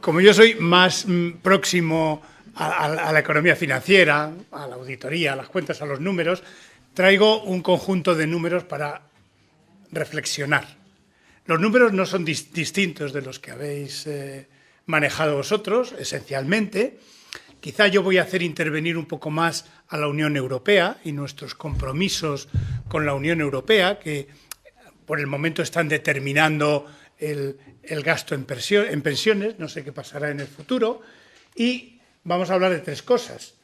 Como yo soy más próximo a la economía financiera, a la auditoría, a las cuentas, a los números, traigo un conjunto de números para reflexionar. Los números no son distintos de los que habéis manejado vosotros, esencialmente. Quizá yo voy a hacer intervenir un poco más a la Unión Europea y nuestros compromisos con la Unión Europea, que por el momento están determinando el gasto en pensiones, no sé qué pasará en el futuro, y vamos a hablar de tres cosas,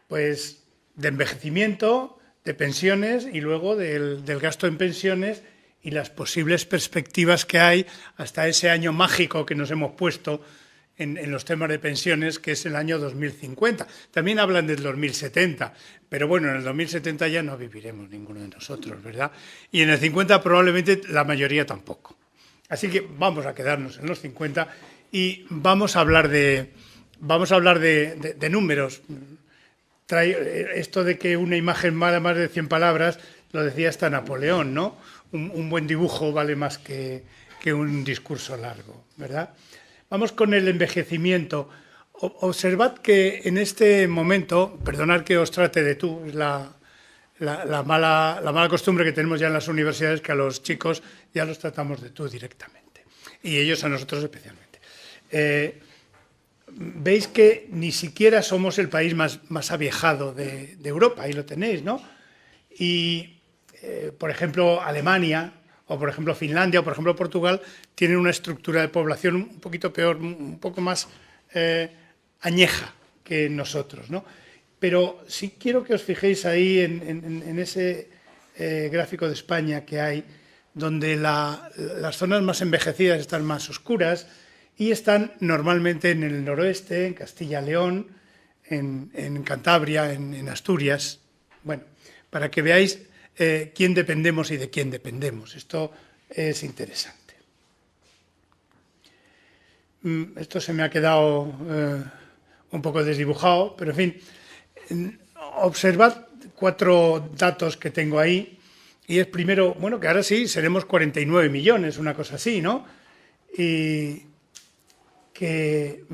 pues de envejecimiento, de pensiones y luego del gasto en pensiones y las posibles perspectivas que hay hasta ese año mágico que nos hemos puesto en los temas de pensiones, que es el año 2050. También hablan del 2070, pero bueno, en el 2070 ya no viviremos ninguno de nosotros, ¿verdad? Y en el 50 probablemente la mayoría tampoco. Así que vamos a quedarnos en los 50 y vamos a hablar de números. Esto de que una imagen vale más de 100 palabras, lo decía hasta Napoleón, ¿no? Un buen dibujo vale más que un discurso largo, ¿verdad? Vamos con el envejecimiento. Observad que en este momento, perdonad que os trate de tú, es la mala costumbre que tenemos ya en las universidades, que a los chicos ya los tratamos de tú directamente, y ellos a nosotros especialmente. Veis que ni siquiera somos el país más aviejado de Europa, ahí lo tenéis, ¿no? Y, por ejemplo, Alemania, o por ejemplo Finlandia, o por ejemplo Portugal, tienen una estructura de población un poquito peor, un poco más añeja que nosotros, ¿no? Pero sí quiero que os fijéis ahí en ese gráfico de España que hay, donde las zonas más envejecidas están más oscuras y están normalmente en el noroeste, en Castilla-León, en Cantabria, en Asturias. Bueno, para que veáis quién dependemos y de quién dependemos. Esto es interesante. Esto se me ha quedado un poco desdibujado, pero en fin, observad 4 datos que tengo ahí. Y es primero, bueno, que ahora sí seremos 49 millones, una cosa así, ¿no? Y que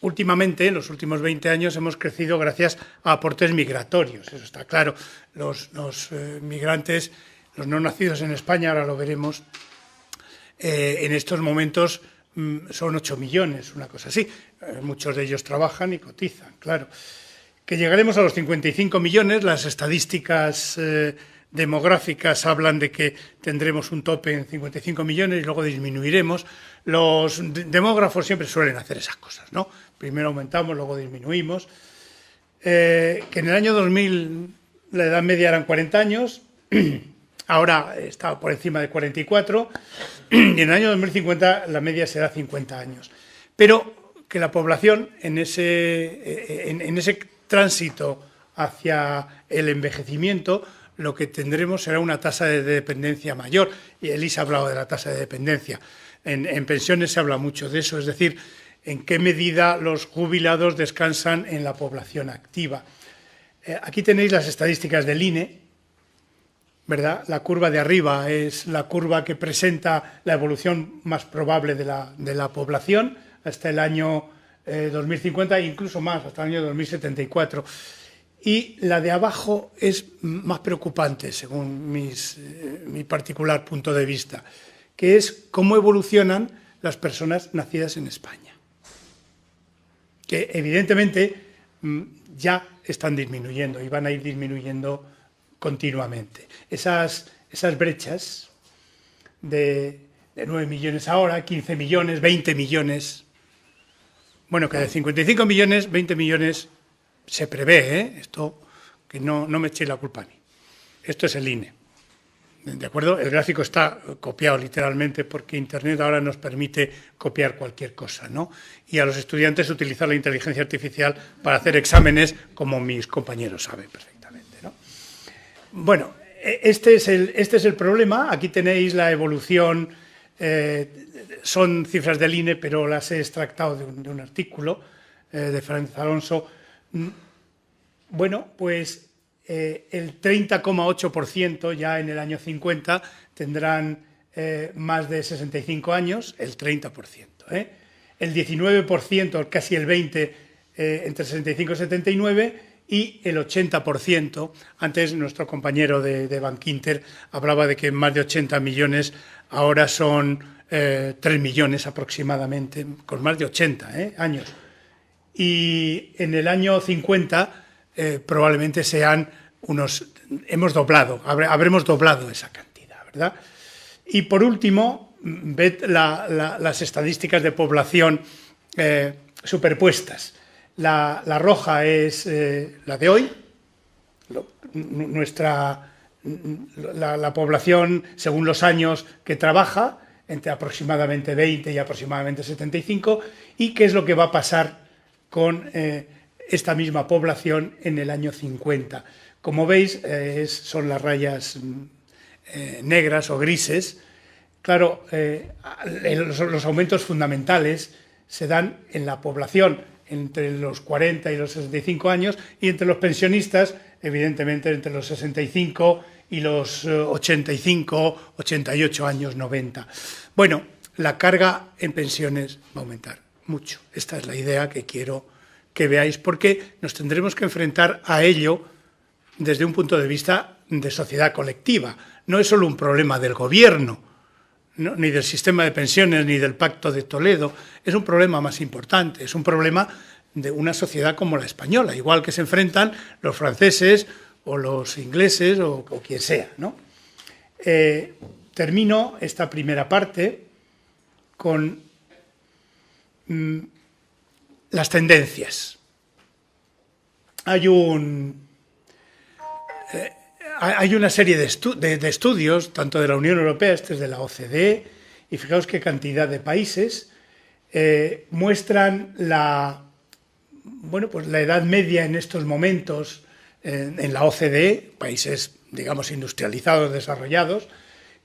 últimamente, en los últimos 20 años, hemos crecido gracias a aportes migratorios, eso está claro. Los migrantes, los no nacidos en España, ahora lo veremos, en estos momentos son 8 millones, una cosa así. Muchos de ellos trabajan y cotizan, claro. Que llegaremos a los 55 millones, las estadísticas demográficas hablan de que tendremos un tope en 55 millones y luego disminuiremos. Los demógrafos siempre suelen hacer esas cosas, ¿no? Primero aumentamos, luego disminuimos. Que en el año 2000 la edad media eran 40 años, ahora está por encima de 44, y en el año 2050 la media será 50 años. Pero que la población en ese tránsito hacia el envejecimiento, lo que tendremos será una tasa de dependencia mayor. Y Elisa ha hablado de la tasa de dependencia. En pensiones se habla mucho de eso, es decir, en qué medida los jubilados descansan en la población activa. Aquí tenéis las estadísticas del INE, ¿verdad? La curva de arriba es la curva que presenta la evolución más probable de la población hasta el año 2050 e incluso más, hasta el año 2074. Y la de abajo es más preocupante, según mi particular punto de vista, que es cómo evolucionan las personas nacidas en España, que evidentemente ya están disminuyendo y van a ir disminuyendo continuamente. Esas brechas de 9 millones ahora, 15 millones, 20 millones, bueno, que de 55 millones, 20 millones se prevé, esto que no me echéis la culpa a mí. Esto es el INE, ¿de acuerdo? El gráfico está copiado literalmente porque Internet ahora nos permite copiar cualquier cosa, ¿no? Y a los estudiantes utilizar la inteligencia artificial para hacer exámenes, como mis compañeros saben perfectamente, ¿no? Bueno, este es el problema. Aquí tenéis la evolución, son cifras del INE, pero las he extractado de un artículo de Franz Alonso. Bueno, pues el 30,8% ya en el año 50 tendrán más de 65 años, el 30%. el 19%, casi el 20%, entre 65 y 79, y el 80%. Antes nuestro compañero de Bankinter hablaba de que más de 80 millones, ahora son 3 millones aproximadamente, con más de 80 años. Y en el año 50 probablemente sean habremos doblado esa cantidad, ¿verdad? Y por último, ved las estadísticas de población superpuestas. La roja es la de hoy, la población según los años que trabaja, entre aproximadamente 20 y aproximadamente 75, y qué es lo que va a pasar con esta misma población en el año 50. Como veis, son las rayas negras o grises. Claro, los aumentos fundamentales se dan en la población entre los 40 y los 65 años, y entre los pensionistas, evidentemente, entre los 65 y los 85, 88 años, 90. Bueno, la carga en pensiones va a aumentar mucho. Esta es la idea que quiero que veáis, porque nos tendremos que enfrentar a ello desde un punto de vista de sociedad colectiva. No es solo un problema del gobierno, ¿no?, ni del sistema de pensiones, ni del Pacto de Toledo. Es un problema más importante, es un problema de una sociedad como la española, igual que se enfrentan los franceses o los ingleses o quien sea, ¿no? Termino esta primera parte con las tendencias. Hay una serie de estudios, tanto de la Unión Europea, este es de la OCDE, y fijaos qué cantidad de países muestran la edad media en estos momentos en la OCDE, países, digamos, industrializados, desarrollados,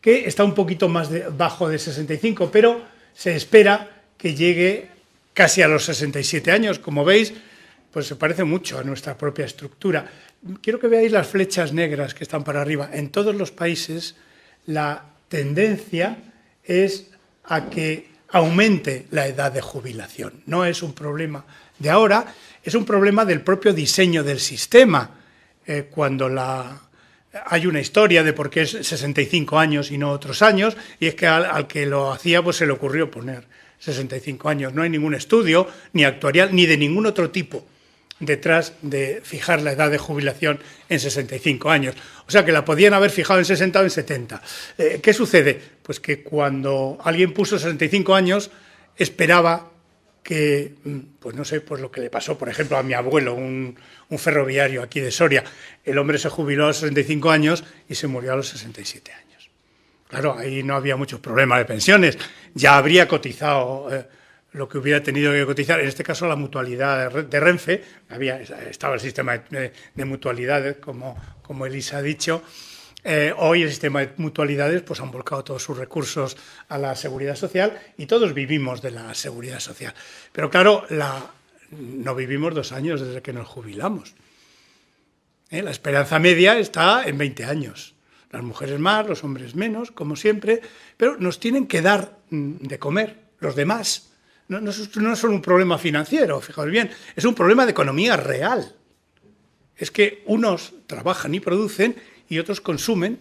que está un poquito más bajo de 65, pero se espera que llegue casi a los 67 años. Como veis, pues se parece mucho a nuestra propia estructura. Quiero que veáis las flechas negras que están para arriba. En todos los países la tendencia es a que aumente la edad de jubilación. No es un problema de ahora, es un problema del propio diseño del sistema. Hay una historia de por qué es 65 años y no otros años, y es que al que lo hacía pues se le ocurrió poner 65 años. No hay ningún estudio, ni actuarial, ni de ningún otro tipo, detrás de fijar la edad de jubilación en 65 años. O sea que la podían haber fijado en 60 o en 70. ¿Qué sucede? Pues que cuando alguien puso 65 años, esperaba que, pues no sé, pues lo que le pasó, por ejemplo, a mi abuelo, un ferroviario aquí de Soria. El hombre se jubiló a los 65 años y se murió a los 67 años. Claro, ahí no había muchos problemas de pensiones. Ya habría cotizado lo que hubiera tenido que cotizar, en este caso la mutualidad de Renfe, estaba el sistema de mutualidades, como Elisa ha dicho. Hoy el sistema de mutualidades pues han volcado todos sus recursos a la seguridad social y todos vivimos de la seguridad social. Pero claro, no vivimos 2 años desde que nos jubilamos. La esperanza media está en 20 años. Las mujeres más, los hombres menos, como siempre, pero nos tienen que dar de comer los demás. No es solo un problema financiero, fijaos bien, es un problema de economía real. Es que unos trabajan y producen y otros consumen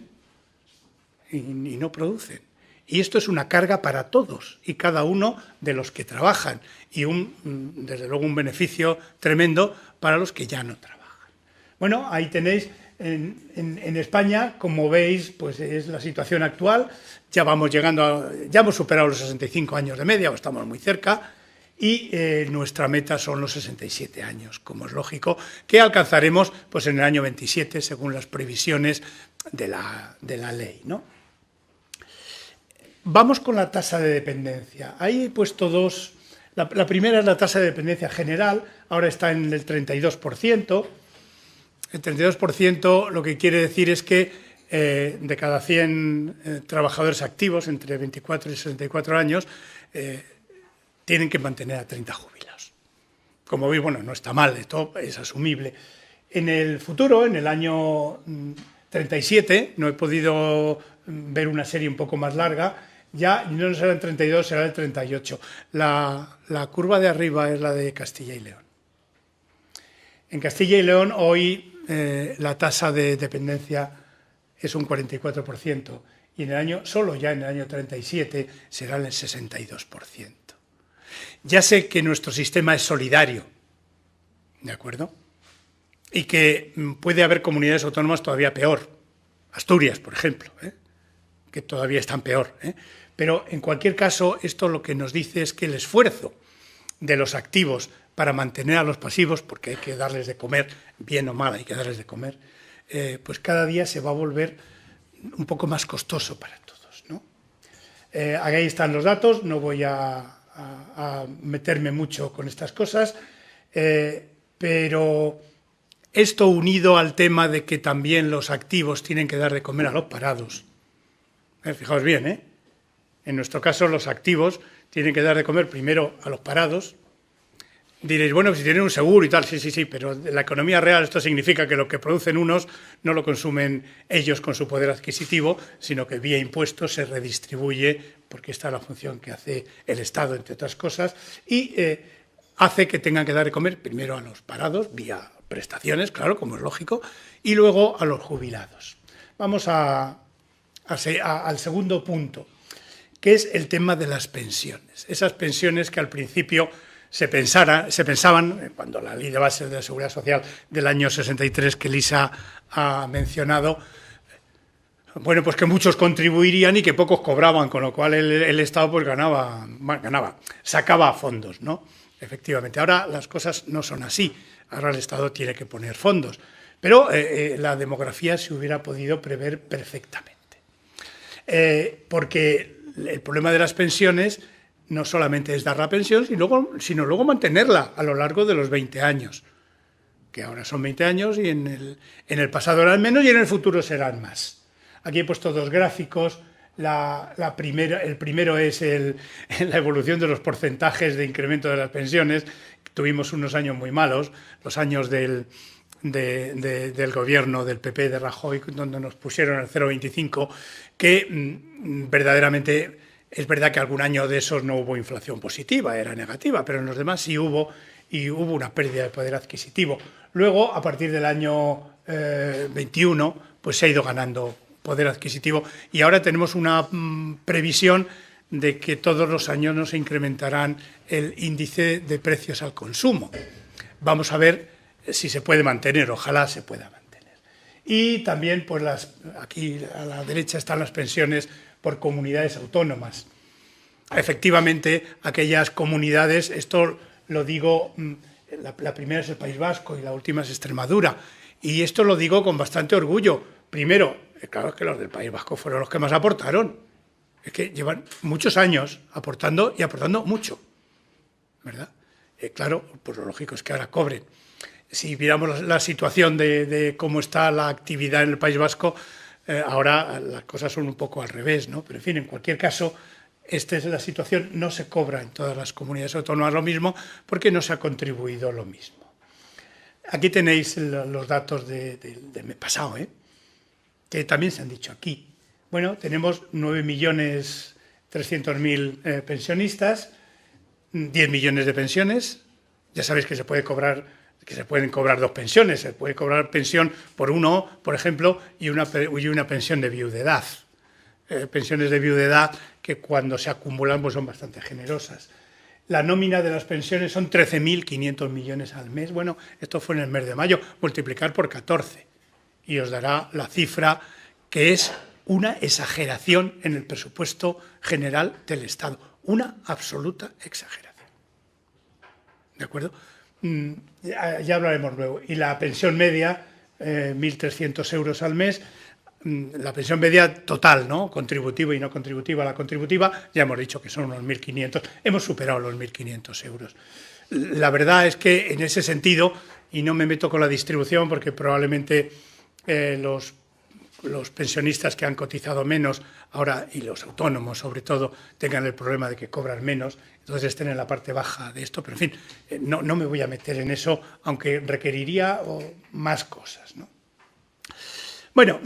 y no producen. Y esto es una carga para todos y cada uno de los que trabajan y desde luego un beneficio tremendo para los que ya no trabajan. Bueno, ahí tenéis en España, como veis, pues es la situación actual. Ya hemos superado los 65 años de media, o estamos muy cerca, y nuestra meta son los 67 años, como es lógico, que alcanzaremos pues en el año 27, según las previsiones de la ley, ¿no? Vamos con la tasa de dependencia. Ahí he puesto dos. La primera es la tasa de dependencia general, ahora está en el 32%. El 32% lo que quiere decir es que de cada 100 trabajadores activos entre 24 y 64 años tienen que mantener a 30 jubilados. Como veis, bueno, no está mal, esto es asumible. En el futuro, en el año 37, no he podido ver una serie un poco más larga, ya no será el 32, será el 38. La curva de arriba es la de Castilla y León. En Castilla y León hoy la tasa de dependencia es un 44% y solo ya en el año 37 será el 62%. Ya sé que nuestro sistema es solidario, ¿de acuerdo? Y que puede haber comunidades autónomas todavía peor. Asturias, por ejemplo, que todavía están peor. Pero en cualquier caso, esto lo que nos dice es que el esfuerzo de los activos para mantener a los pasivos, porque hay que darles de comer, bien o mal hay que darles de comer, pues cada día se va a volver un poco más costoso para todos, ¿no? Ahí están los datos, no voy a meterme mucho con estas cosas, pero esto unido al tema de que también los activos tienen que dar de comer a los parados. Fijaos bien, en nuestro caso los activos tienen que dar de comer primero a los parados. Diréis, bueno, si tienen un seguro y tal, sí, pero en la economía real esto significa que lo que producen unos no lo consumen ellos con su poder adquisitivo, sino que vía impuestos se redistribuye, porque esta es la función que hace el Estado, entre otras cosas, y hace que tengan que dar de comer primero a los parados, vía prestaciones, claro, como es lógico, y luego a los jubilados. Vamos al segundo punto, que es el tema de las pensiones. Esas pensiones que al principio se pensaban, cuando la Ley de Bases de la Seguridad Social del año 63 que Elisa ha mencionado, bueno, pues que muchos contribuirían y que pocos cobraban, con lo cual el Estado pues sacaba fondos, ¿no? Efectivamente, ahora las cosas no son así, ahora el Estado tiene que poner fondos, pero la demografía se hubiera podido prever perfectamente. Porque el problema de las pensiones no solamente es dar la pensión, sino luego mantenerla a lo largo de los 20 años, que ahora son 20 años y en el pasado eran menos y en el futuro serán más. Aquí he puesto dos gráficos. El primero es la evolución de los porcentajes de incremento de las pensiones. Tuvimos unos años muy malos, los años del gobierno del PP de Rajoy, donde nos pusieron el 0,25, que verdaderamente es verdad que algún año de esos no hubo inflación positiva, era negativa, pero en los demás sí hubo, y hubo una pérdida de poder adquisitivo. Luego, a partir del año 21, pues se ha ido ganando poder adquisitivo y ahora tenemos una previsión de que todos los años nos incrementarán el índice de precios al consumo. Vamos a ver si se puede mantener, ojalá se pueda mantener. Y también, pues aquí a la derecha están las pensiones por comunidades autónomas. Efectivamente, aquellas comunidades, esto lo digo, la primera es el País Vasco y la última es Extremadura, y esto lo digo con bastante orgullo. Primero, claro que los del País Vasco fueron los que más aportaron, es que llevan muchos años aportando y aportando mucho, ¿verdad? Claro, pues lo lógico es que ahora cobren. Si viéramos la situación de cómo está la actividad en el País Vasco, ahora las cosas son un poco al revés, ¿no? Pero en fin, en cualquier caso, esta es la situación, no se cobra en todas las comunidades autónomas lo mismo porque no se ha contribuido lo mismo. Aquí tenéis los datos del mes pasado, que también se han dicho aquí. Bueno, tenemos 9.300.000 pensionistas, 10 millones de pensiones. Ya sabéis que se pueden cobrar dos pensiones. Se puede cobrar pensión por uno, por ejemplo, y una pensión de viudedad. Pensiones de viudedad que cuando se acumulan pues son bastante generosas. La nómina de las pensiones son 13.500 millones al mes. Bueno, esto fue en el mes de mayo. Multiplicar por 14 y os dará la cifra que es una exageración en el presupuesto general del Estado. Una absoluta exageración. ¿De acuerdo? Ya hablaremos luego. Y la pensión media, 1.300 euros al mes. La pensión media total, ¿no? Contributiva y no contributiva. La contributiva, ya hemos dicho que son unos 1.500. Hemos superado los 1.500 euros. La verdad es que en ese sentido, y no me meto con la distribución porque probablemente los pensionistas que han cotizado menos ahora, y los autónomos sobre todo, tengan el problema de que cobran menos, entonces estén en la parte baja de esto, pero en fin, no me voy a meter en eso, aunque requeriría más cosas, ¿no? Bueno,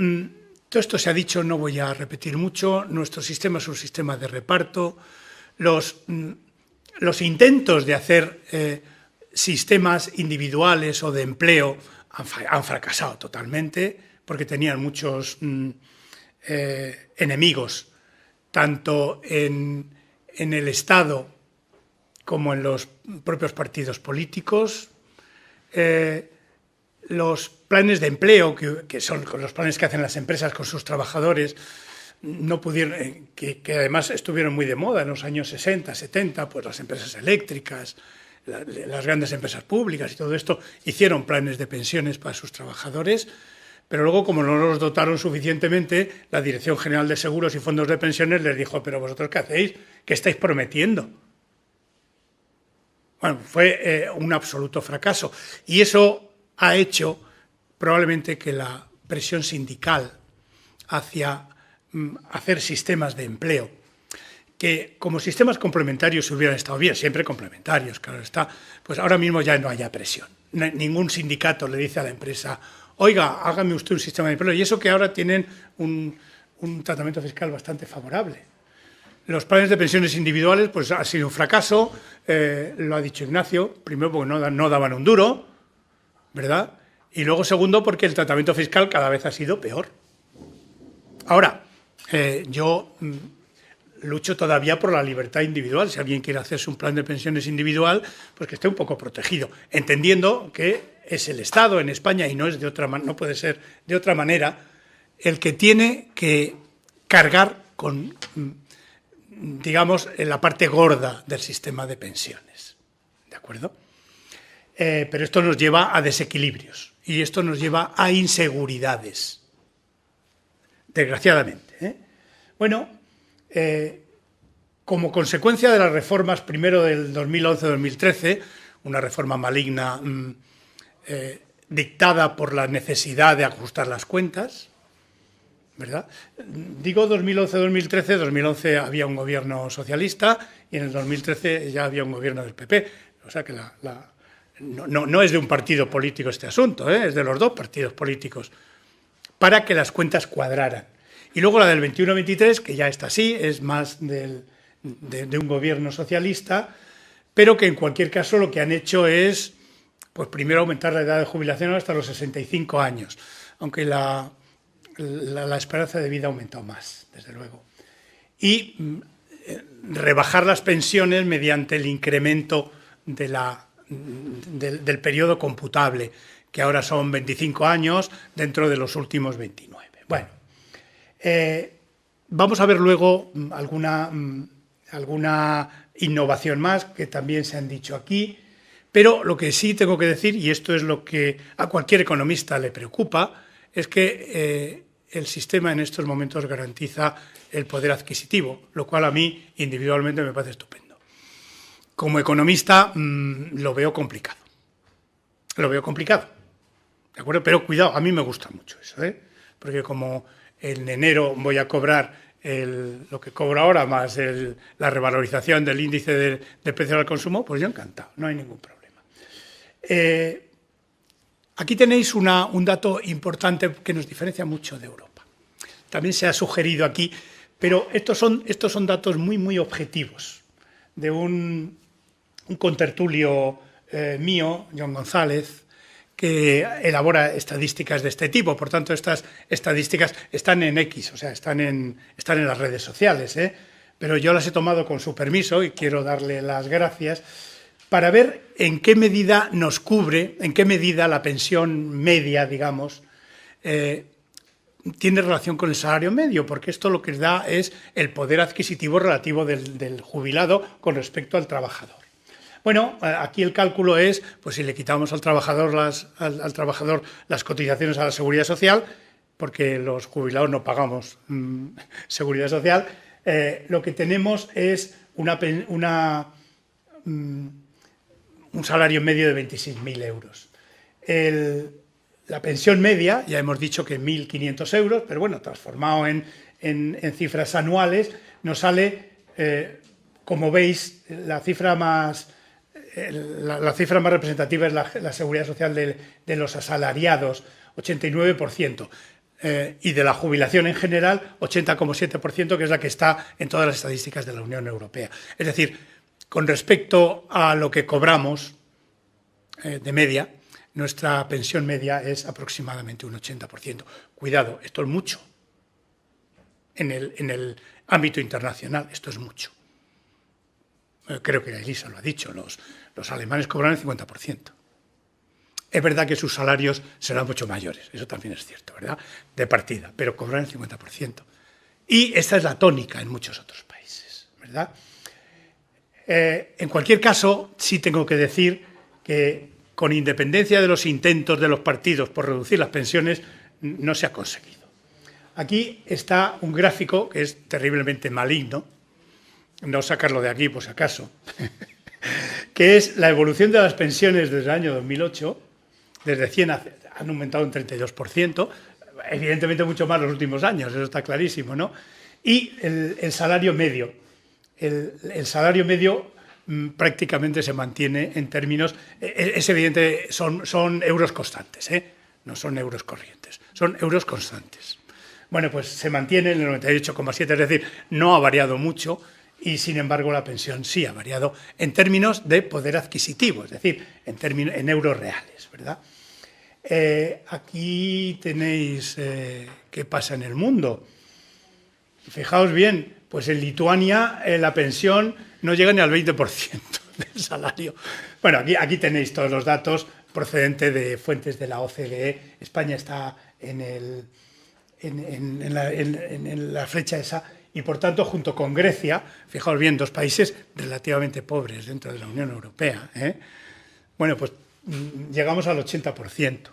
Todo esto se ha dicho, no voy a repetir mucho. Nuestro sistema es un sistema de reparto. Los intentos de hacer sistemas individuales o de empleo han fracasado totalmente porque tenían muchos enemigos, tanto en el Estado como en los propios partidos políticos. Los planes de empleo, que son los planes que hacen las empresas con sus trabajadores, no pudieron, que además estuvieron muy de moda en los años 60, 70, pues las empresas eléctricas, las grandes empresas públicas y todo esto, hicieron planes de pensiones para sus trabajadores, pero luego, como no los dotaron suficientemente, la Dirección General de Seguros y Fondos de Pensiones les dijo: ¿pero vosotros qué hacéis? ¿Qué estáis prometiendo? Bueno, fue un absoluto fracaso. Y eso ha hecho probablemente que la presión sindical hacia hacer sistemas de empleo, que como sistemas complementarios hubieran estado bien, siempre complementarios, claro está, pues ahora mismo ya no haya presión. Ningún sindicato le dice a la empresa: oiga, hágame usted un sistema de empleo. Y eso que ahora tienen un tratamiento fiscal bastante favorable. Los planes de pensiones individuales pues ha sido un fracaso, lo ha dicho Ignacio, primero porque no daban un duro, ¿verdad? Y luego, segundo, porque el tratamiento fiscal cada vez ha sido peor. Ahora, yo lucho todavía por la libertad individual. Si alguien quiere hacerse un plan de pensiones individual, pues que esté un poco protegido, entendiendo que es el Estado en España, y no puede ser de otra manera, el que tiene que cargar con, digamos, la parte gorda del sistema de pensiones. ¿De acuerdo? Pero esto nos lleva a desequilibrios y esto nos lleva a inseguridades, desgraciadamente. Bueno, como consecuencia de las reformas, primero del 2011-2013, una reforma maligna dictada por la necesidad de ajustar las cuentas, ¿verdad? Digo 2011-2013, 2011 había un gobierno socialista y en el 2013 ya había un gobierno del PP, o sea que no es de un partido político este asunto, es de los dos partidos políticos, para que las cuentas cuadraran. Y luego la del 21-23, que ya está así, es más de un gobierno socialista, pero que en cualquier caso lo que han hecho es, pues primero aumentar la edad de jubilación hasta los 65 años, aunque la esperanza de vida ha aumentado más, desde luego. Y rebajar las pensiones mediante el incremento del periodo computable, que ahora son 25 años dentro de los últimos 29. Bueno, vamos a ver luego alguna innovación más que también se han dicho aquí, pero lo que sí tengo que decir, y esto es lo que a cualquier economista le preocupa, es que el sistema en estos momentos garantiza el poder adquisitivo, lo cual a mí individualmente me parece estupendo. Como economista lo veo complicado. Lo veo complicado, ¿de acuerdo? Pero cuidado, a mí me gusta mucho eso, porque como en enero voy a cobrar lo que cobro ahora más la revalorización del índice del precio al consumo, pues yo encantado, no hay ningún problema. Aquí tenéis un dato importante que nos diferencia mucho de Europa. También se ha sugerido aquí, pero estos son datos muy, muy objetivos, de un contertulio mío, John González, que elabora estadísticas de este tipo. Por tanto, estas estadísticas están en X, o sea, están en las redes sociales, pero yo las he tomado con su permiso y quiero darle las gracias para ver en qué medida nos cubre, en qué medida la pensión media, digamos, tiene relación con el salario medio, porque esto lo que da es el poder adquisitivo relativo del jubilado con respecto al trabajador. Bueno, aquí el cálculo es, pues si le quitamos al trabajador las cotizaciones a la Seguridad Social, porque los jubilados no pagamos Seguridad Social, lo que tenemos es un salario medio de 26.000 euros. La pensión media, ya hemos dicho que 1.500 euros, pero bueno, transformado en cifras anuales, nos sale, como veis, la cifra más representativa es la Seguridad Social de los asalariados, 89%. y de la jubilación en general, 80,7%, que es la que está en todas las estadísticas de la Unión Europea. Es decir, con respecto a lo que cobramos de media, nuestra pensión media es aproximadamente un 80%. Cuidado, esto es mucho. En el ámbito internacional, esto es mucho. Creo que Elisa lo ha dicho, los alemanes cobran el 50%. Es verdad que sus salarios serán mucho mayores, eso también es cierto, ¿verdad? De partida, pero cobran el 50%. Y esta es la tónica en muchos otros países, ¿verdad? En cualquier caso, sí tengo que decir que con independencia de los intentos de los partidos por reducir las pensiones, no se ha conseguido. Aquí está un gráfico que es terriblemente maligno, no sacarlo de aquí por si acaso, que es la evolución de las pensiones desde el año 2008, desde 100 han aumentado un 32%, evidentemente mucho más los últimos años, eso está clarísimo, ¿no? Y el salario medio. El salario medio prácticamente se mantiene en términos, es evidente, son euros constantes, no son euros corrientes, son euros constantes. Bueno, pues se mantiene en el 98,7, es decir, no ha variado mucho y, sin embargo, la pensión sí ha variado en términos de poder adquisitivo, es decir, en euros reales, ¿verdad? Aquí tenéis qué pasa en el mundo. Fijaos bien, pues en Lituania la pensión no llega ni al 20% del salario. Bueno, aquí tenéis todos los datos procedentes de fuentes de la OCDE. España está en la flecha esa y, por tanto, junto con Grecia, fijaos bien, dos países relativamente pobres dentro de la Unión Europea, bueno, pues llegamos al 80%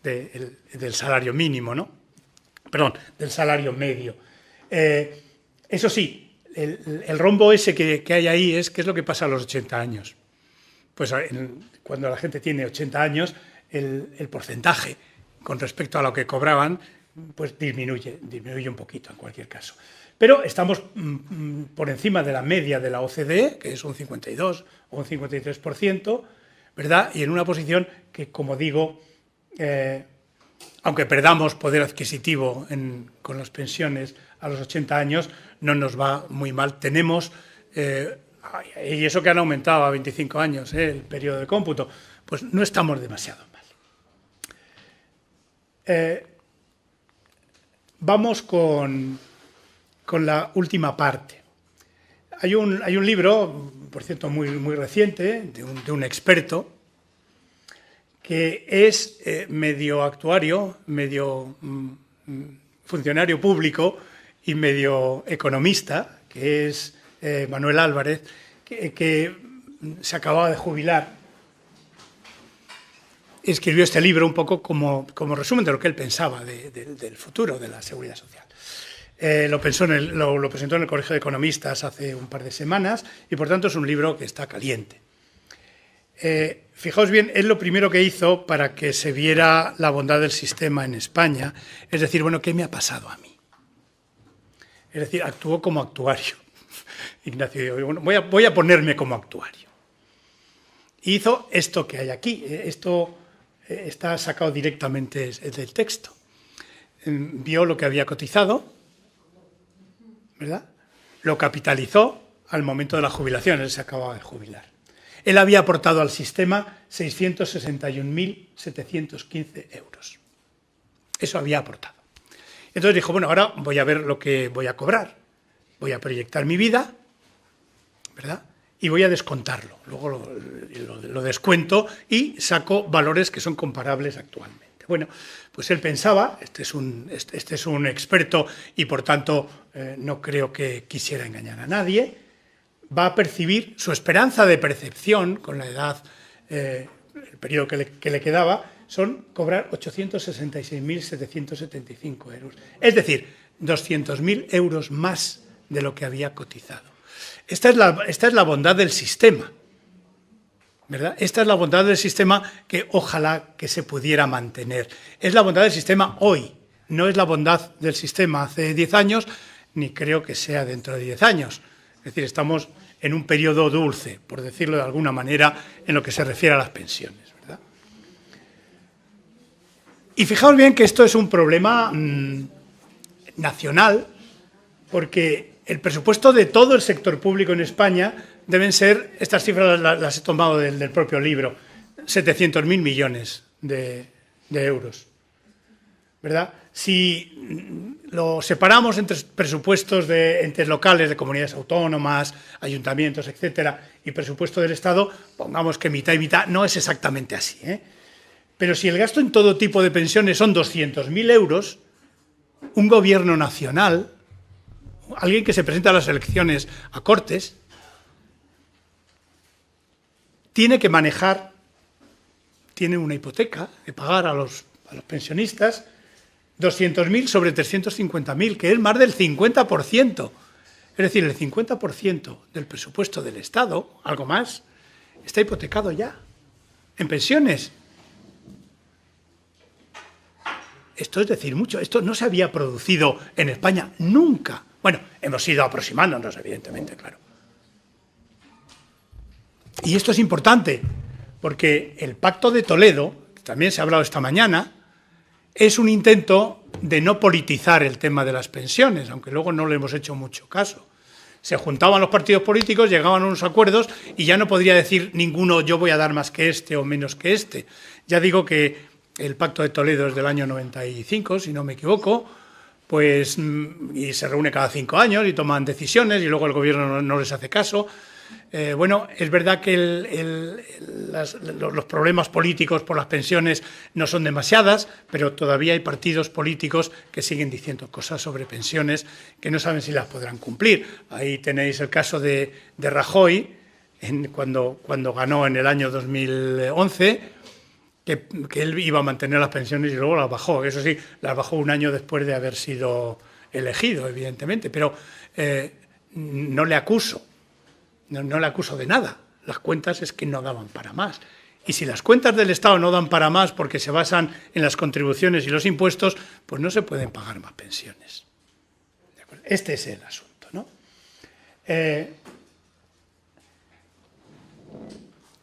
del salario mínimo, ¿no? Perdón, del salario medio. Eso sí, el rombo ese que hay ahí es qué es lo que pasa a los 80 años. Pues cuando la gente tiene 80 años, el porcentaje con respecto a lo que cobraban, pues disminuye un poquito en cualquier caso. Pero estamos por encima de la media de la OCDE, que es un 52 o un 53%, ¿verdad? Y en una posición que, como digo, aunque perdamos poder adquisitivo con las pensiones a los 80 años, no nos va muy mal. Tenemos, y eso que han aumentado a 25 años el periodo de cómputo, pues no estamos demasiado mal. Vamos con la última parte. Hay un libro, por cierto, muy reciente, de un experto, que es medio actuario, medio funcionario público y medio economista, que es Manuel Álvarez, que se acababa de jubilar. Escribió este libro un poco como resumen de lo que él pensaba del futuro de la seguridad social. Lo presentó en el Colegio de Economistas hace un par de semanas y, por tanto, es un libro que está caliente. Fijaos bien, él lo primero que hizo para que se viera la bondad del sistema en España es decir, bueno, ¿qué me ha pasado a mí? Es decir, actuó como actuario. Ignacio dijo, bueno, voy a ponerme como actuario. Y hizo esto que hay aquí. Esto está sacado directamente del texto. Vio lo que había cotizado, ¿verdad? Lo capitalizó al momento de la jubilación, él se acababa de jubilar. Él había aportado al sistema 661.715 euros. Eso había aportado. Entonces dijo, bueno, ahora voy a ver lo que voy a cobrar. Voy a proyectar mi vida, ¿verdad? Y voy a descontarlo. Luego lo descuento y saco valores que son comparables actualmente. Bueno, pues él pensaba, este es un experto y por tanto no creo que quisiera engañar a nadie, va a percibir, su esperanza de percepción con la edad, el periodo que le quedaba, son cobrar 866.775 euros. Es decir, 200.000 euros más de lo que había cotizado. Esta es la bondad del sistema, ¿verdad? Esta es la bondad del sistema que ojalá que se pudiera mantener. Es la bondad del sistema hoy, no es la bondad del sistema hace 10 años, ni creo que sea dentro de 10 años. Es decir, estamos en un periodo dulce, por decirlo de alguna manera, en lo que se refiere a las pensiones, ¿verdad? Y fijaos bien que esto es un problema nacional, porque el presupuesto de todo el sector público en España deben ser, estas cifras las he tomado del propio libro, 700.000 millones de euros, ¿verdad? Si lo separamos entre presupuestos de entes locales, de comunidades autónomas, ayuntamientos, etcétera, y presupuesto del Estado, pongamos que mitad y mitad, no es exactamente así, ¿eh? Pero si el gasto en todo tipo de pensiones son 200.000 euros, un gobierno nacional, alguien que se presenta a las elecciones a Cortes, tiene que manejar, tiene una hipoteca de pagar a los pensionistas 200.000 sobre 350.000, que es más del 50%. Es decir, el 50% del presupuesto del Estado, algo más, está hipotecado ya en pensiones. Esto es decir mucho. Esto no se había producido en España nunca. Bueno, hemos ido aproximándonos, evidentemente, claro. Y esto es importante, porque el Pacto de Toledo, que también se ha hablado esta mañana, es un intento de no politizar el tema de las pensiones, aunque luego no le hemos hecho mucho caso. Se juntaban los partidos políticos, llegaban a unos acuerdos y ya no podría decir ninguno yo voy a dar más que este o menos que este. Ya digo que el Pacto de Toledo es del año 95, si no me equivoco, pues, y se reúne cada 5 años y toman decisiones y luego el gobierno no les hace caso. Bueno, es verdad que los problemas políticos por las pensiones no son demasiadas, pero todavía hay partidos políticos que siguen diciendo cosas sobre pensiones que no saben si las podrán cumplir. Ahí tenéis el caso de Rajoy, cuando ganó en el año 2011, que él iba a mantener las pensiones y luego las bajó. Eso sí, las bajó un año después de haber sido elegido, evidentemente, pero no le acuso. No le acuso de nada. Las cuentas es que no daban para más. Y si las cuentas del Estado no dan para más porque se basan en las contribuciones y los impuestos, pues no se pueden pagar más pensiones. ¿De acuerdo? Este es el asunto, ¿no?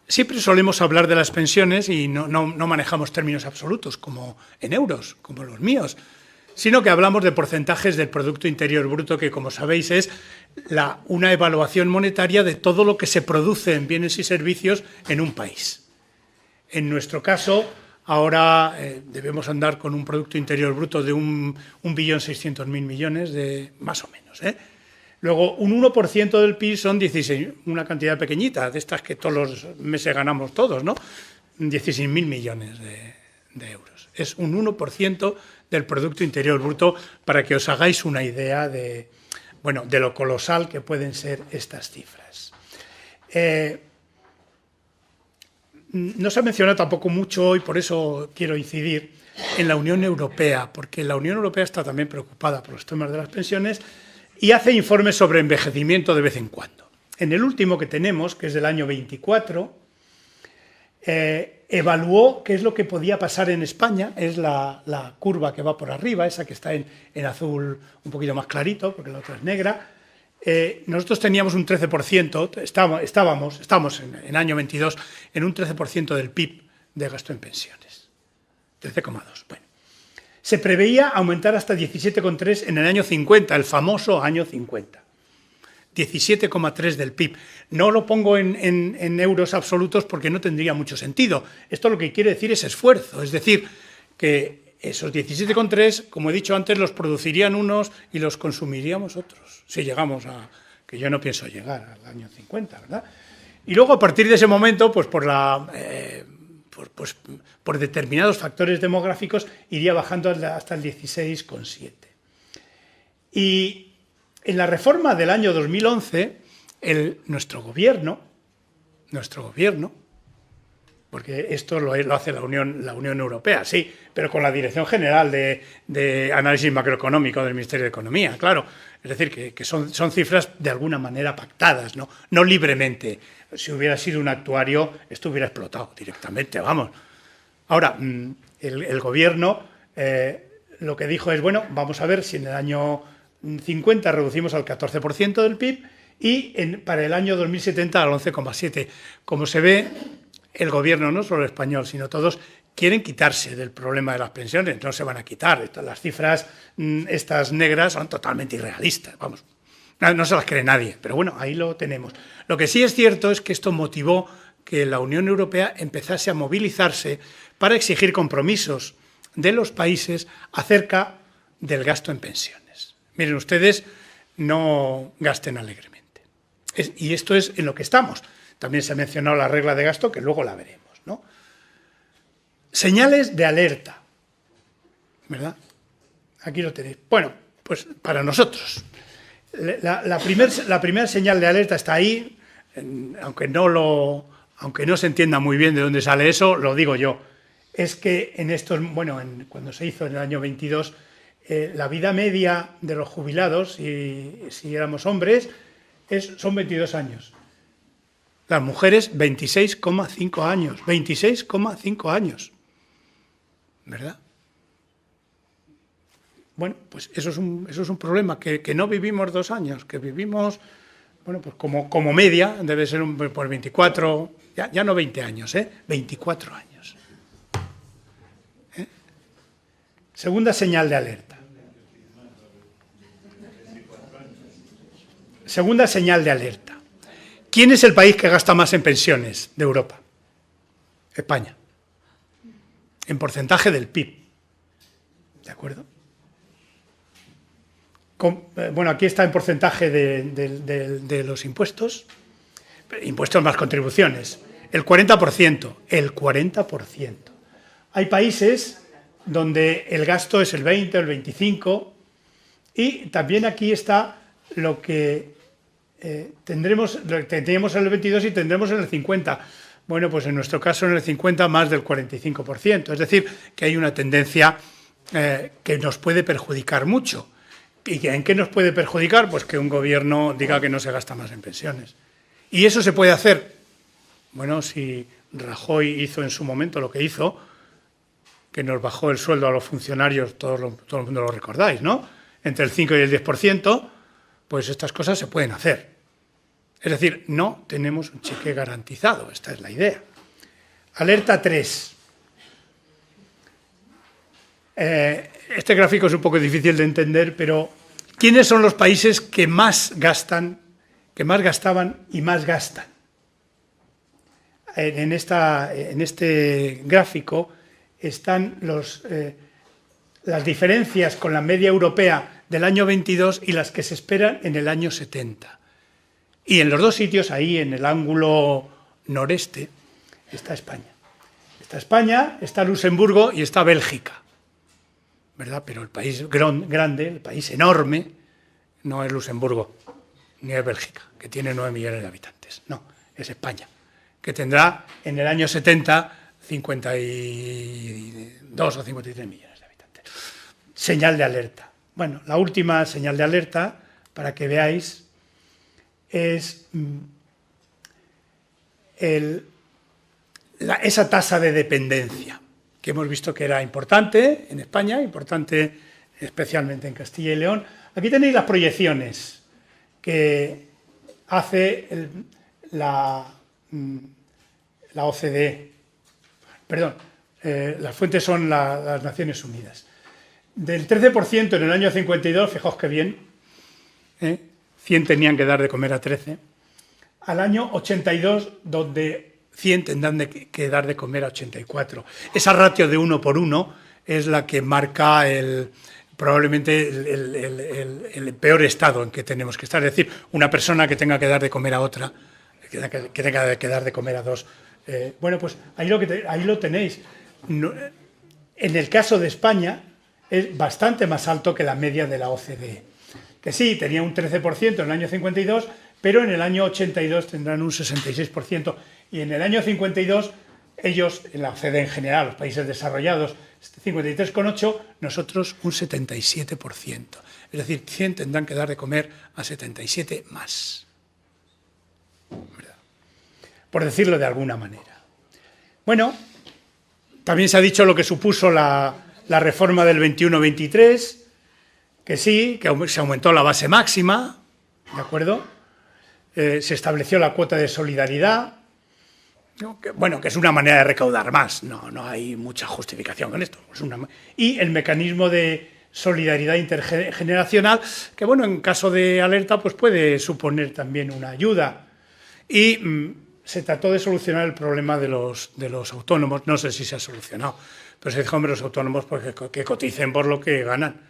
Siempre solemos hablar de las pensiones y no manejamos términos absolutos, como en euros, como los míos, sino que hablamos de porcentajes del Producto Interior Bruto, que, como sabéis, es una evaluación monetaria de todo lo que se produce en bienes y servicios en un país. En nuestro caso, ahora debemos andar con un Producto Interior Bruto de 1.600.000 millones, más o menos. Luego, un 1% del PIB son 16, una cantidad pequeñita, de estas que todos los meses ganamos todos, ¿no? 16.000 millones de euros. Es un 1% del Producto Interior Bruto, para que os hagáis una idea de lo colosal que pueden ser estas cifras. No se ha mencionado tampoco mucho, y por eso quiero incidir, en la Unión Europea, porque la Unión Europea está también preocupada por los temas de las pensiones y hace informes sobre envejecimiento de vez en cuando. En el último que tenemos, que es del año 24, evaluó qué es lo que podía pasar en España, es la curva que va por arriba, esa que está en azul un poquito más clarito, porque la otra es negra. Nosotros teníamos un 13%, estamos en el año 22 en un 13% del PIB de gasto en pensiones, 13,2. Bueno, se preveía aumentar hasta 17,3 en el año 50, el famoso año 50. 17,3 del PIB. No lo pongo en euros absolutos porque no tendría mucho sentido. Esto lo que quiere decir es esfuerzo, es decir, que esos 17,3, como he dicho antes, los producirían unos y los consumiríamos otros, si llegamos a, que yo no pienso llegar al año 50, ¿verdad? Y luego, a partir de ese momento, pues por determinados factores demográficos, iría bajando hasta el 16,7. Y en la reforma del año 2011, nuestro gobierno, porque esto lo hace la Unión Europea, sí, pero con la Dirección General de Análisis Macroeconómico del Ministerio de Economía, claro. Es decir, que son cifras de alguna manera pactadas, no libremente. Si hubiera sido un actuario, esto hubiera explotado directamente, vamos. Ahora, el gobierno lo que dijo es, bueno, vamos a ver si en el año 50 reducimos al 14% del PIB y para el año 2070 al 11,7%. Como se ve, el gobierno, no solo el español, sino todos, quieren quitarse del problema de las pensiones, no se van a quitar. Las cifras estas negras son totalmente irrealistas, vamos, no se las cree nadie, pero bueno, ahí lo tenemos. Lo que sí es cierto es que esto motivó que la Unión Europea empezase a movilizarse para exigir compromisos de los países acerca del gasto en pensiones. Miren, ustedes no gasten alegremente. Y esto es en lo que estamos. También se ha mencionado la regla de gasto, que luego la veremos, ¿no? Señales de alerta, ¿verdad? Aquí lo tenéis. Bueno, pues para nosotros. La primera señal de alerta está ahí, aunque no se entienda muy bien de dónde sale eso, lo digo yo. Es que en estos, bueno, cuando se hizo en el año 22, la vida media de los jubilados, si éramos hombres, son 22 años. Las mujeres, 26,5 años. 26,5 años. ¿Verdad? Bueno, pues eso es un problema, que no vivimos 2 años, que vivimos, bueno, pues como media, debe ser por 24, ya no 20 años, 24 años. Segunda señal de alerta. Segunda señal de alerta. ¿Quién es el país que gasta más en pensiones de Europa? España. En porcentaje del PIB. ¿De acuerdo? Bueno, aquí está en porcentaje de los impuestos. Impuestos más contribuciones. El 40%. El 40%. Hay países donde el gasto es el 20 o el 25%. Y también aquí está lo que teníamos en el 22 y tendremos en el 50. Bueno, pues en nuestro caso en el 50 más del 45%. Es decir, que hay una tendencia que nos puede perjudicar mucho. ¿Y en qué nos puede perjudicar? Pues que un gobierno diga que no se gasta más en pensiones. ¿Y eso se puede hacer? Bueno, si Rajoy hizo en su momento lo que hizo, que nos bajó el sueldo a los funcionarios, todo el mundo lo recordáis, ¿no? Entre el 5 y el 10%, pues estas cosas se pueden hacer. Es decir, no tenemos un cheque garantizado, esta es la idea. Alerta 3. Este gráfico es un poco difícil de entender, pero ¿quiénes son los países que más gastaban y más gastan? En este gráfico están las diferencias con la media europea del año 22 y las que se esperan en el año 70. Y en los dos sitios, ahí en el ángulo noreste, está España. Está España, está Luxemburgo y está Bélgica, ¿verdad? Pero el país grande, el país enorme, no es Luxemburgo, ni es Bélgica, que tiene 9 millones de habitantes. No, es España, que tendrá en el año 70 52 o 53 millones de habitantes. Señal de alerta. Bueno, la última señal de alerta, para que veáis, es esa tasa de dependencia, que hemos visto que era importante en España, importante especialmente en Castilla y León. Aquí tenéis las proyecciones que hace la OCDE. Perdón, las fuentes son las Naciones Unidas. Del 13% en el año 52, fijaos qué bien, 100 tenían que dar de comer a 13, al año 82, donde 100 tendrán que dar de comer a 84. Esa ratio de 1 por 1 es la que marca probablemente el peor estado en que tenemos que estar. Es decir, una persona que tenga que dar de comer a otra, que tenga que dar de comer a dos. Bueno, pues ahí lo tenéis. En el caso de España es bastante más alto que la media de la OCDE. Que sí, tenía un 13% en el año 52, pero en el año 82 tendrán un 66%. Y en el año 52, ellos, en la OCDE en general, los países desarrollados, 53,8%, nosotros un 77%. Es decir, 100 tendrán que dar de comer a 77 más. ¿Verdad? Por decirlo de alguna manera. Bueno, también se ha dicho lo que supuso la reforma del 21-23, que sí, que se aumentó la base máxima, ¿de acuerdo? Se estableció la cuota de solidaridad, ¿no? Que es una manera de recaudar más, no hay mucha justificación con esto. Y el mecanismo de solidaridad intergeneracional, que bueno, en caso de alerta pues puede suponer también una ayuda. Y se trató de solucionar el problema de los autónomos, no sé si se ha solucionado, pero se dijo, hombre, los autónomos pues, que coticen por lo que ganan.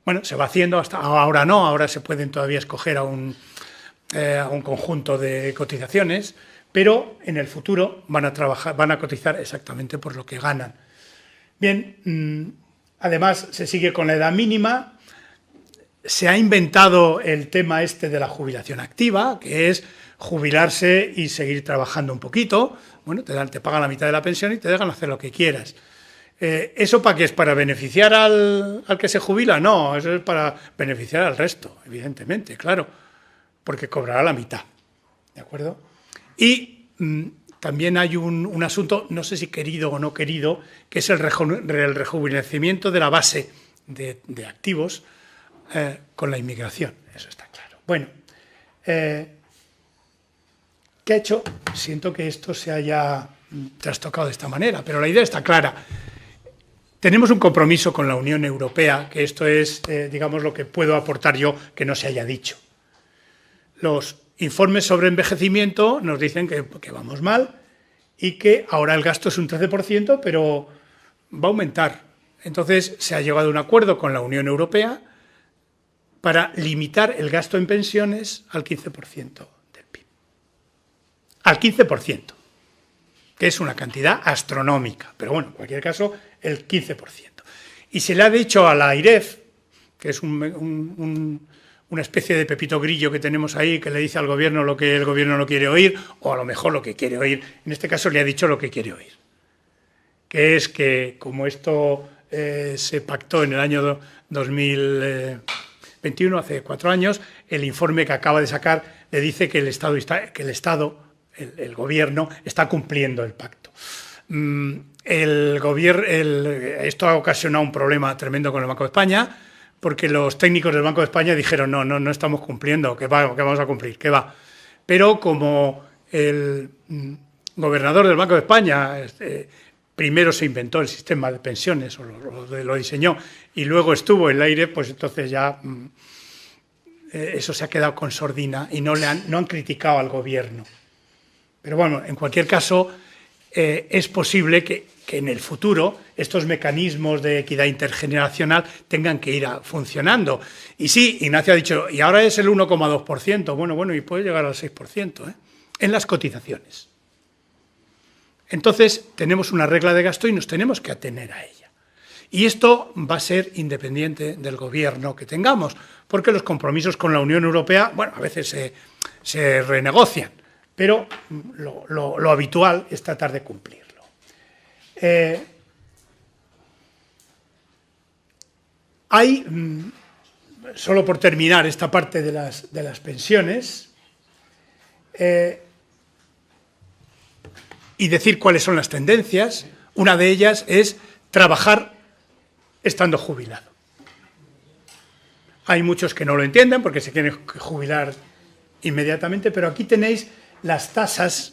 Bueno, se va haciendo, hasta ahora no, ahora se pueden todavía escoger a un conjunto de cotizaciones, pero en el futuro van a cotizar exactamente por lo que ganan. Bien, además se sigue con la edad mínima, se ha inventado el tema este de la jubilación activa, que es jubilarse y seguir trabajando un poquito. Bueno, te pagan la mitad de la pensión y te dejan hacer lo que quieras. ¿Eso para qué es? ¿Para beneficiar al que se jubila? No, eso es para beneficiar al resto, evidentemente, claro, porque cobrará la mitad, ¿de acuerdo? Y también hay un asunto, no sé si querido o no querido, que es el rejuvenecimiento de la base de activos con la inmigración, eso está claro. Bueno, ¿qué ha hecho? Siento que esto se haya trastocado de esta manera, pero la idea está clara. Tenemos un compromiso con la Unión Europea, que esto es, digamos, lo que puedo aportar yo que no se haya dicho. Los informes sobre envejecimiento nos dicen que vamos mal y que ahora el gasto es un 13%, pero va a aumentar. Entonces se ha llegado a un acuerdo con la Unión Europea para limitar el gasto en pensiones al 15% del PIB. Al 15%, que es una cantidad astronómica, pero bueno, en cualquier caso, el 15%. Y se le ha dicho a la AIREF, que es una especie de pepito grillo que tenemos ahí, que le dice al gobierno lo que el gobierno no quiere oír, o a lo mejor lo que quiere oír. En este caso le ha dicho lo que quiere oír, que es que como esto se pactó en el año 2021, hace 4 años, el informe que acaba de sacar le dice que el gobierno está cumpliendo el pacto. Esto ha ocasionado un problema tremendo con el Banco de España, porque los técnicos del Banco de España dijeron no estamos cumpliendo, que vamos a cumplir, que va. Pero como el gobernador del Banco de España primero se inventó el sistema de pensiones, o lo diseñó, y luego estuvo en el aire, pues entonces ya eso se ha quedado con sordina y no han criticado al gobierno. Pero bueno, en cualquier caso, es posible que en el futuro estos mecanismos de equidad intergeneracional tengan que ir funcionando. Y sí, Ignacio ha dicho, y ahora es el 1,2%, bueno, y puede llegar al 6%, en las cotizaciones. Entonces, tenemos una regla de gasto y nos tenemos que atener a ella. Y esto va a ser independiente del gobierno que tengamos, porque los compromisos con la Unión Europea, bueno, a veces se renegocian, pero lo habitual es tratar de cumplirlo. Hay, solo por terminar esta parte de las pensiones, y decir cuáles son las tendencias, una de ellas es trabajar estando jubilado. Hay muchos que no lo entienden porque se quieren jubilar inmediatamente, pero aquí tenéis las tasas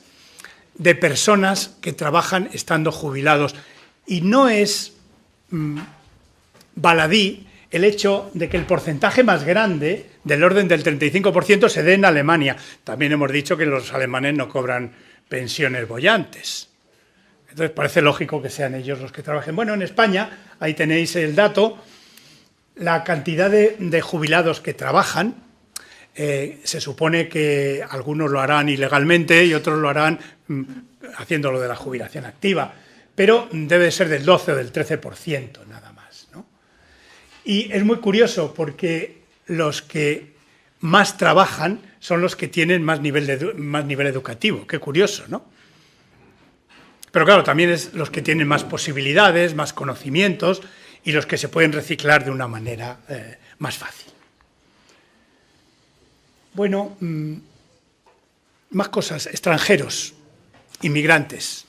de personas que trabajan estando jubilados. Y no es baladí el hecho de que el porcentaje más grande, del orden del 35%, se dé en Alemania. También hemos dicho que los alemanes no cobran pensiones bollantes. Entonces parece lógico que sean ellos los que trabajen. Bueno, en España, ahí tenéis el dato, la cantidad de jubilados que trabajan. Se supone que algunos lo harán ilegalmente y otros lo harán haciendo lo de la jubilación activa, pero debe ser del 12 o del 13% nada más, ¿no? Y es muy curioso porque los que más trabajan son los que tienen más nivel educativo. Qué curioso, ¿no? Pero claro, también es los que tienen más posibilidades, más conocimientos y los que se pueden reciclar de una manera más fácil. Bueno, más cosas. Extranjeros, inmigrantes.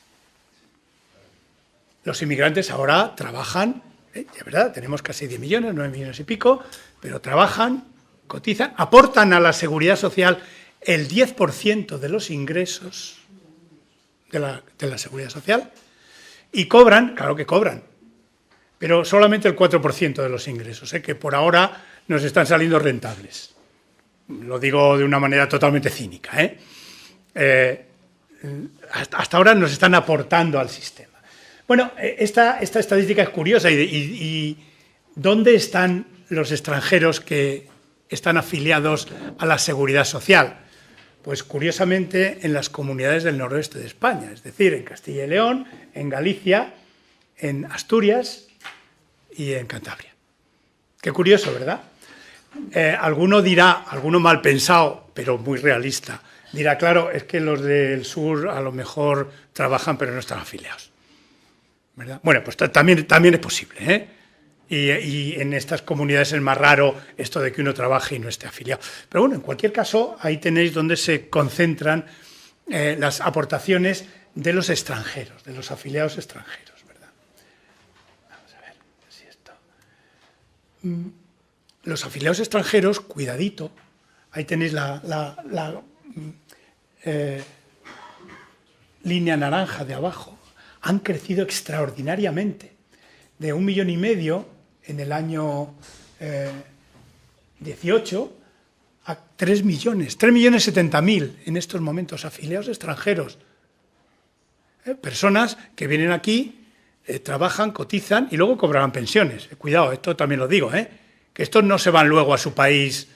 Los inmigrantes ahora trabajan, de verdad, tenemos casi 10 millones, 9 millones y pico, pero trabajan, cotizan, aportan a la seguridad social el 10% de los ingresos de la Seguridad Social. Y cobran, claro que cobran, pero solamente el 4% de los ingresos, que por ahora nos están saliendo rentables. Lo digo de una manera totalmente cínica. Hasta ahora nos están aportando al sistema. Bueno, esta estadística es curiosa. ¿Y dónde están los extranjeros que están afiliados a la Seguridad Social? Pues curiosamente en las comunidades del noroeste de España, es decir, en Castilla y León, en Galicia, en Asturias y en Cantabria. Qué curioso, ¿verdad? Alguno dirá, alguno mal pensado, pero muy realista, dirá, claro, es que los del sur a lo mejor trabajan pero no están afiliados, ¿verdad? Bueno, pues también es posible, ¿eh? Y en estas comunidades es más raro esto de que uno trabaje y no esté afiliado. Pero bueno, en cualquier caso, ahí tenéis donde se concentran las aportaciones de los extranjeros, de los afiliados extranjeros, ¿verdad? Vamos a ver si esto... Los afiliados extranjeros, cuidadito, ahí tenéis la línea naranja de abajo, han crecido extraordinariamente, de 1,5 millones en el año 18 a 3 millones, 3.070.000 en estos momentos, afiliados extranjeros. Personas que vienen aquí, trabajan, cotizan y luego cobrarán pensiones. Cuidado, esto también lo digo, que estos no se van luego a su país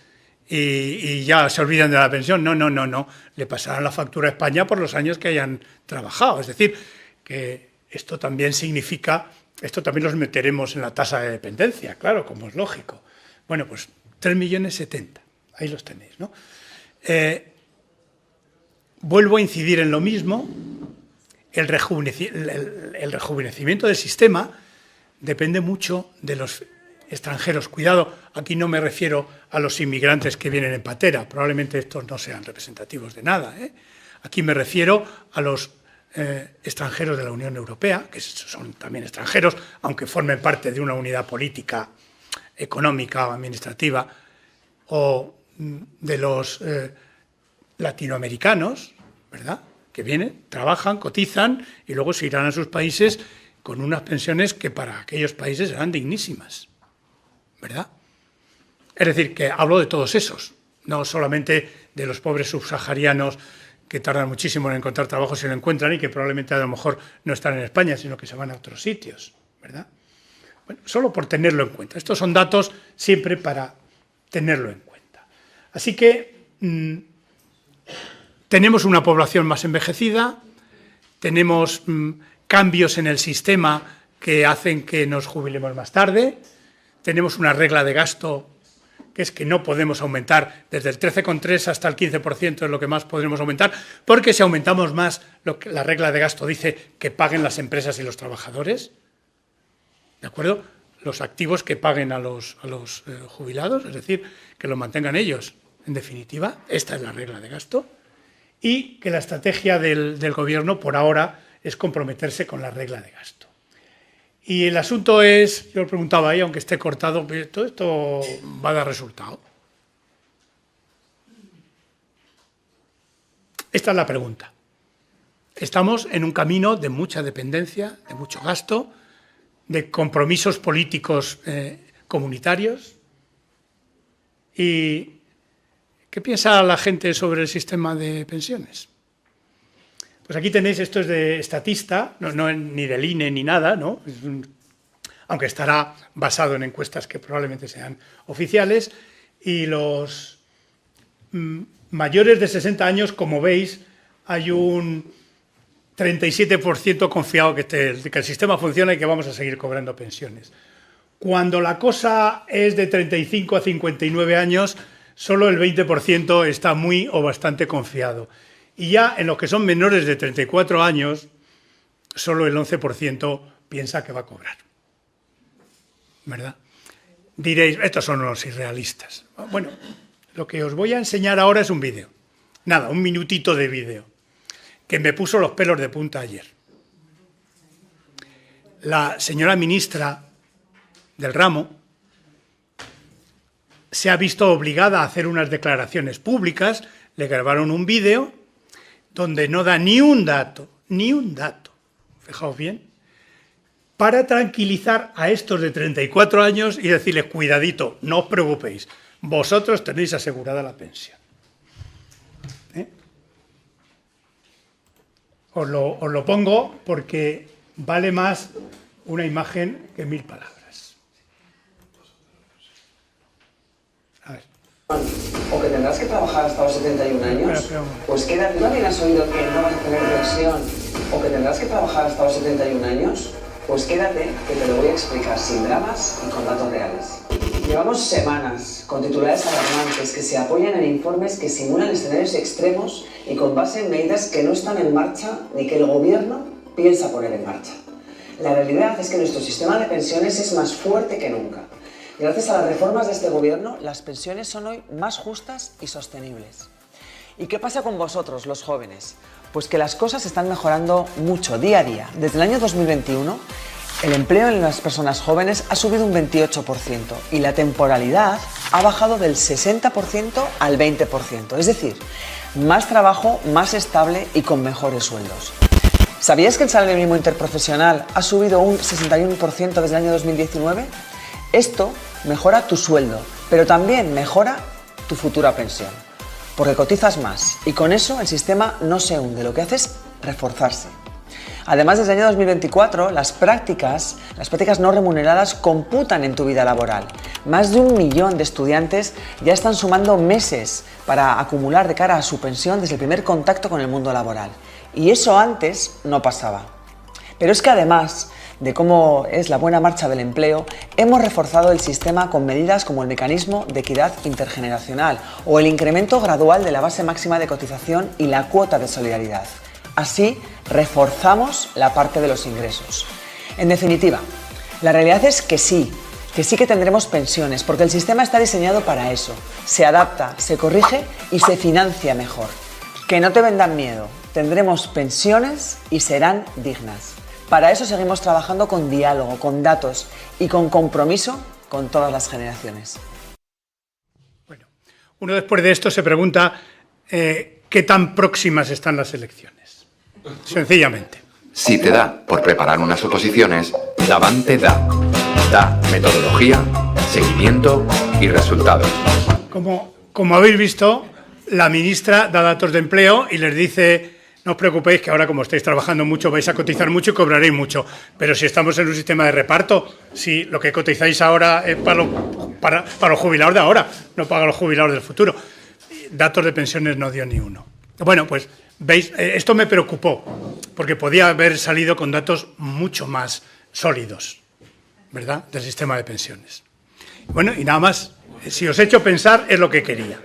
y ya se olvidan de la pensión. No. Le pasarán la factura a España por los años que hayan trabajado. Es decir, que esto también significa... Esto también los meteremos en la tasa de dependencia, claro, como es lógico. Bueno, pues 3.070.000, ahí los tenéis, ¿no? Vuelvo a incidir en lo mismo, el rejuvenecimiento del sistema depende mucho de los extranjeros. Cuidado, aquí no me refiero a los inmigrantes que vienen en patera, probablemente estos no sean representativos de nada, Aquí me refiero a los extranjeros de la Unión Europea, que son también extranjeros, aunque formen parte de una unidad política, económica o administrativa, o de los latinoamericanos, ¿verdad?, que vienen, trabajan, cotizan y luego se irán a sus países con unas pensiones que para aquellos países serán dignísimas, ¿verdad? Es decir, que hablo de todos esos, no solamente de los pobres subsaharianos que tardan muchísimo en encontrar trabajo si lo encuentran y que probablemente a lo mejor no están en España, sino que se van a otros sitios, ¿verdad? Bueno, solo por tenerlo en cuenta. Estos son datos siempre para tenerlo en cuenta. Así que tenemos una población más envejecida, tenemos cambios en el sistema que hacen que nos jubilemos más tarde, tenemos una regla de gasto que es que no podemos aumentar desde el 13,3 hasta el 15%, es lo que más podremos aumentar, porque si aumentamos más, lo que la regla de gasto dice que paguen las empresas y los trabajadores, ¿de acuerdo? Los activos que paguen a los jubilados, es decir, que lo mantengan ellos. En definitiva, esta es la regla de gasto, y que la estrategia del gobierno, por ahora, es comprometerse con la regla de gasto. Y el asunto es, yo lo preguntaba ahí, aunque esté cortado, ¿todo esto va a dar resultado? Esta es la pregunta. Estamos en un camino de mucha dependencia, de mucho gasto, de compromisos políticos comunitarios. ¿Y qué piensa la gente sobre el sistema de pensiones? Pues aquí tenéis, esto es de Statista, no ni del INE ni nada, ¿no? Aunque estará basado en encuestas que probablemente sean oficiales, y los mayores de 60 años, como veis, hay un 37% confiado que el sistema funciona y que vamos a seguir cobrando pensiones. Cuando la cosa es de 35 a 59 años, solo el 20% está muy o bastante confiado. Y ya en los que son menores de 34 años, solo el 11% piensa que va a cobrar, ¿verdad? Diréis, estos son los irrealistas. Bueno, lo que os voy a enseñar ahora es un vídeo. Nada, un minutito de vídeo, que me puso los pelos de punta ayer. La señora ministra del ramo se ha visto obligada a hacer unas declaraciones públicas, le grabaron un vídeo donde no da ni un dato, ni un dato, fijaos bien, para tranquilizar a estos de 34 años y decirles, cuidadito, no os preocupéis, vosotros tenéis asegurada la pensión. Os lo pongo porque vale más una imagen que 1000 palabras. A ver. O que tendrás que trabajar hasta los 71 años, pues quédate. ¿Tú también has oído que no vas a tener pensión? O que tendrás que trabajar hasta los 71 años, pues quédate, que te lo voy a explicar sin dramas y con datos reales. Llevamos semanas con titulares alarmantes que se apoyan en informes que simulan escenarios extremos y con base en medidas que no están en marcha ni que el gobierno piensa poner en marcha. La realidad es que nuestro sistema de pensiones es más fuerte que nunca. Gracias a las reformas de este gobierno, las pensiones son hoy más justas y sostenibles. ¿Y qué pasa con vosotros, los jóvenes? Pues que las cosas están mejorando mucho, día a día. Desde el año 2021, el empleo en las personas jóvenes ha subido un 28% y la temporalidad ha bajado del 60% al 20%. Es decir, más trabajo, más estable y con mejores sueldos. ¿Sabías que el salario mínimo interprofesional ha subido un 61% desde el año 2019? Esto mejora tu sueldo, pero también mejora tu futura pensión, porque cotizas más y con eso el sistema no se hunde, lo que hace es reforzarse. Además, desde el año 2024, las prácticas no remuneradas computan en tu vida laboral. Más de 1 millón de estudiantes ya están sumando meses para acumular de cara a su pensión desde el primer contacto con el mundo laboral. Y eso antes no pasaba. Pero es que además de cómo es la buena marcha del empleo, hemos reforzado el sistema con medidas como el mecanismo de equidad intergeneracional o el incremento gradual de la base máxima de cotización y la cuota de solidaridad. Así, reforzamos la parte de los ingresos. En definitiva, la realidad es que sí que tendremos pensiones, porque el sistema está diseñado para eso. Se adapta, se corrige y se financia mejor. Que no te vendan miedo, tendremos pensiones y serán dignas. Para eso seguimos trabajando con diálogo, con datos y con compromiso con todas las generaciones. Bueno, uno después de esto se pregunta qué tan próximas están las elecciones. Sencillamente. Si te da por preparar unas oposiciones, Davante da metodología, seguimiento y resultados. Como habéis visto, la ministra da datos de empleo y les dice: no os preocupéis, que ahora como estáis trabajando mucho vais a cotizar mucho y cobraréis mucho. Pero si estamos en un sistema de reparto, si lo que cotizáis ahora es para los jubilados de ahora, no para los jubilados del futuro. Datos de pensiones no dio ni uno. Bueno, pues veis, esto me preocupó, porque podía haber salido con datos mucho más sólidos, ¿verdad?, del sistema de pensiones. Bueno, y nada más, si os he hecho pensar es lo que quería.